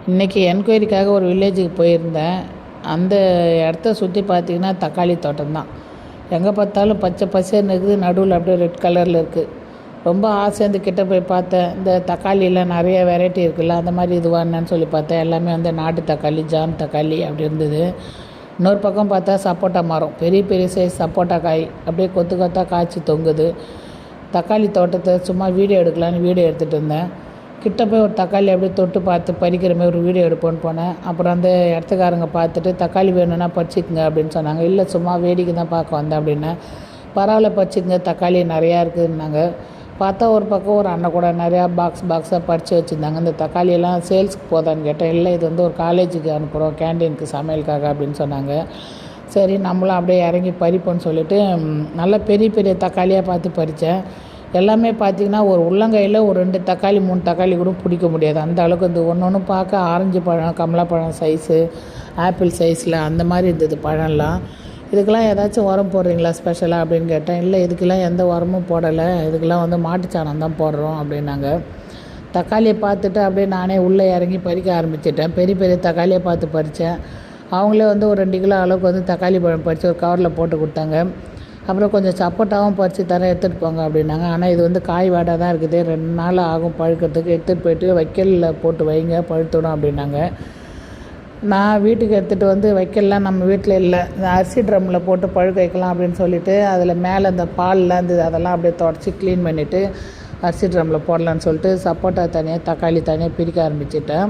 இன்றைக்கி என்கொயரிக்காக ஒரு வில்லேஜுக்கு போயிருந்தேன். அந்த இடத்த சுற்றி பார்த்திங்கன்னா தக்காளி தோட்டம் தான். எங்கே பார்த்தாலும் பச்சை பசேல்னு இருக்குது. நடுவில் அப்படியே ரெட் கலரில் இருக்குது. ரொம்ப ஆசையாக கிட்ட போய் பார்த்தேன். இந்த தக்காளியில் நிறைய வெரைட்டி இருக்குல்ல, அந்த மாதிரி இதுவான்னு சொல்லி பார்த்தேன். எல்லாமே வந்து நாட்டு தக்காளி, ஜான் தக்காளி அப்படி இருந்தது. இன்னொரு பக்கம் பார்த்தா சப்போட்டா மரம், பெரிய பெரிய சைஸ் சப்போட்டா காய் அப்படியே கொத்து கொத்தாக காய்ச்சி தொங்குது. தக்காளி தோட்டத்தை சும்மா வீடியோ எடுக்கலான்னு வீடியோ எடுத்துகிட்டு இருந்தேன். கிட்ட போய் ஒரு தக்காளி அப்படியே தொட்டு பார்த்து பறிக்கிற மாதிரி ஒரு வீடியோ எடுப்போன்னு போனேன். அப்புறம் அந்த இடத்துக்காரங்க பார்த்துட்டு தக்காளி வேணும்னா பறிச்சிக்கங்க அப்படின்னு சொன்னாங்க. இல்லை சும்மா வேடிக்கை தான் பார்க்க வந்தேன் அப்படின்னேன். பரவாயில்ல பறிச்சிக்கங்க, தக்காளி நிறையா இருக்குதுன்னாங்க. பார்த்தா ஒரு பக்கம் ஒரு அண்ணன் கூட நிறையா பாக்ஸாக பறித்து வச்சுருந்தாங்க. இந்த தக்காளியெல்லாம் சேல்ஸுக்கு போதான்னு கேட்டேன். இல்லை இது வந்து ஒரு காலேஜுக்கு அனுப்புகிறோம், கேண்டீனுக்கு சமையலுக்காக அப்படின்னு சொன்னாங்க. சரி நம்மளும் அப்படியே இறங்கி பறிப்போன்னு சொல்லிவிட்டு நல்லா பெரிய பெரிய தக்காளியாக பார்த்து பறித்தேன். எல்லாமே பார்த்திங்கன்னா ஒரு உள்ளங்கையில் ஒரு 2 தக்காளி 3 தக்காளி கூட பிடிக்க முடியாது. அந்த அளவுக்கு இந்த ஒன்று பார்க்க ஆரஞ்சு பழம், கமலாப்பழம் சைஸு, ஆப்பிள் சைஸில் அந்த மாதிரி இருந்தது பழம்லாம். இதுக்கெல்லாம் ஏதாச்சும் உரம் போடுறீங்களா ஸ்பெஷலாக அப்படின்னு கேட்டேன். இல்லை இதுக்கெல்லாம் எந்த உரமும் போடலை, இதுக்கெல்லாம் வந்து மாட்டுச்சாணம் தான் போடுறோம் அப்படின்னாங்க. தக்காளியை பார்த்துட்டு அப்படியே நானே உள்ளே இறங்கி பறிக்க ஆரம்பிச்சிட்டேன். பெரிய பெரிய தக்காளியை பார்த்து பறித்தேன். அவங்களே வந்து ஒரு 2 கிலோ அளவுக்கு வந்து தக்காளி பழம் பறித்து ஒரு கவரில் போட்டு கொடுத்தாங்க. அப்புறம் கொஞ்சம் சப்போட்டாவும் பறித்து தரேன், எடுத்துகிட்டு போங்க அப்படின்னாங்க. ஆனால் இது வந்து காய் வாடாக தான் இருக்குது, 2 நாள் ஆகும் பழுக்கிறதுக்கு, எடுத்துகிட்டு போய்ட்டு வைக்கலில் போட்டு வைங்க பழுத்துடும் அப்படின்னாங்க. நான் வீட்டுக்கு எடுத்துகிட்டு வந்து வைக்கலாம், நம்ம வீட்டில் இல்லை, இந்த அரிசி ட்ரம்மில் போட்டு பழுக்க வைக்கலாம் அப்படின்னு சொல்லிவிட்டு அதில் மேலே இந்த பால்லாம் இருந்தது அதெல்லாம் அப்படியே தொடச்சி க்ளீன் பண்ணிவிட்டு அரிசி ட்ரம்மில் போடலான்னு சொல்லிட்டு சப்போட்டா தனியாக தக்காளி தனியாக பிரிக்க ஆரம்பிச்சிட்டேன்.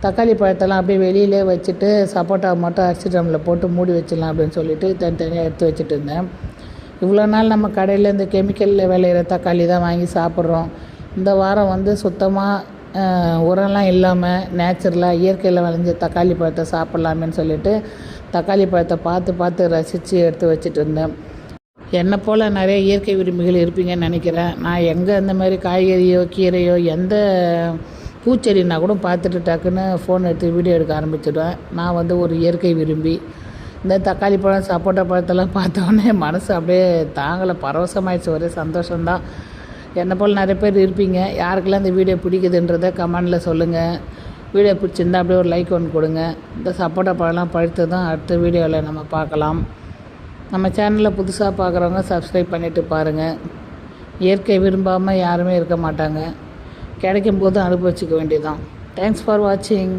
தக்காளி பழத்தெல்லாம் அப்படியே வெளியிலே வச்சுட்டு சப்போட்டா மட்டும் அரிசி ட்ரம்மில் போட்டு மூடி வச்சிடலாம் அப்படின்னு சொல்லிட்டு தனித்தனியாக எடுத்து வச்சுட்டு இருந்தேன். இவ்வளோ நாள் நம்ம கடையில் இந்த கெமிக்கலில் விளையிற தக்காளி தான் வாங்கி சாப்பிட்றோம். இந்த வாரம் வந்து சுத்தமாக உரம்லாம் இல்லாமல் நேச்சுரலாக இயற்கையில் விளைஞ்ச தக்காளி பழத்தை சாப்பிட்லாமேன்னு சொல்லிட்டு தக்காளி பழத்தை பார்த்து ரசித்து எடுத்து வச்சுட்டு இருந்தேன். என்னை போல் நிறைய இயற்கை விரும்பிகள் இருப்பீங்கன்னு நினைக்கிறேன். நான் எங்கே இந்த மாதிரி காய்கறியோ கீரையோ எந்த பூச்செடினா கூட பார்த்துட்டு டக்குன்னு ஃபோன் எடுத்து வீடியோ எடுக்க ஆரம்பிச்சிடுவேன். நான் வந்து ஒரு இயற்கை விரும்பி. இந்த தக்காளி பழம் சப்போட்டா பழத்தெல்லாம் பார்த்தோன்னே மனசு அப்படியே தாங்கலை, பரவசமாயிடுச்சு, ஒரே சந்தோஷம்தான். என்னை போல் நிறைய பேர் இருப்பீங்க. யாருக்கெல்லாம் இந்த வீடியோ பிடிக்குதுன்றதை கமெண்டில் சொல்லுங்கள். வீடியோ பிடிச்சிருந்தா அப்படியே ஒரு லைக் ஒன்று கொடுங்க. இந்த சப்போட்டா பழம்லாம் பழுத்து தான் அடுத்த வீடியோவில் நம்ம பார்க்கலாம். நம்ம சேனலில் புதுசாக பார்க்குறவங்க சப்ஸ்கிரைப் பண்ணிவிட்டு பாருங்கள். இயற்கை விரும்பாமல் யாருமே இருக்க மாட்டாங்க. கிடைக்கும் போது அனுபவிச்சுக்க வேண்டியதுதான். தேங்க்ஸ் ஃபார் வாட்சிங்.